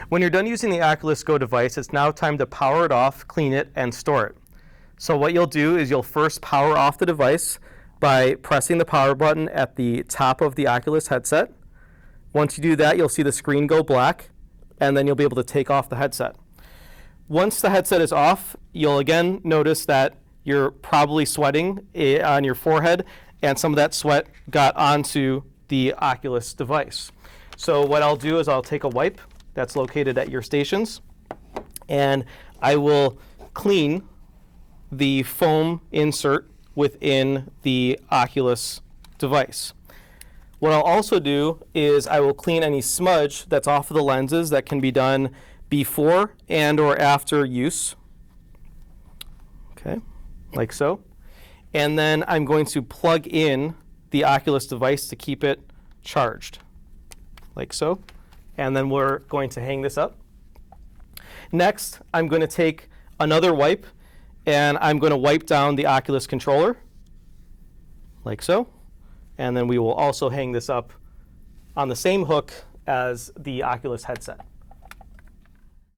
When you're done using the Oculus Go device, it's now time to power it off, clean it, and store it. So what you'll do is you'll first power off the device by pressing the power button at the top of the Oculus headset. Once you do that, you'll see the screen go black, and then you'll be able to take off the headset. Once the headset is off, you'll again notice that you're probably sweating on your forehead, and some of that sweat got onto the Oculus device. So what I'll do is I'll take a wipe that's located at your stations, and I will clean the foam insert within the Oculus device. What I'll also do is I will clean any smudge that's off of the lenses. That can be done before and or after use. Okay, like so. And then I'm going to plug in the Oculus device to keep it charged, like so. And then we're going to hang this up. Next, I'm going to take another wipe, and I'm going to wipe down the Oculus controller, like so. And then we will also hang this up on the same hook as the Oculus headset.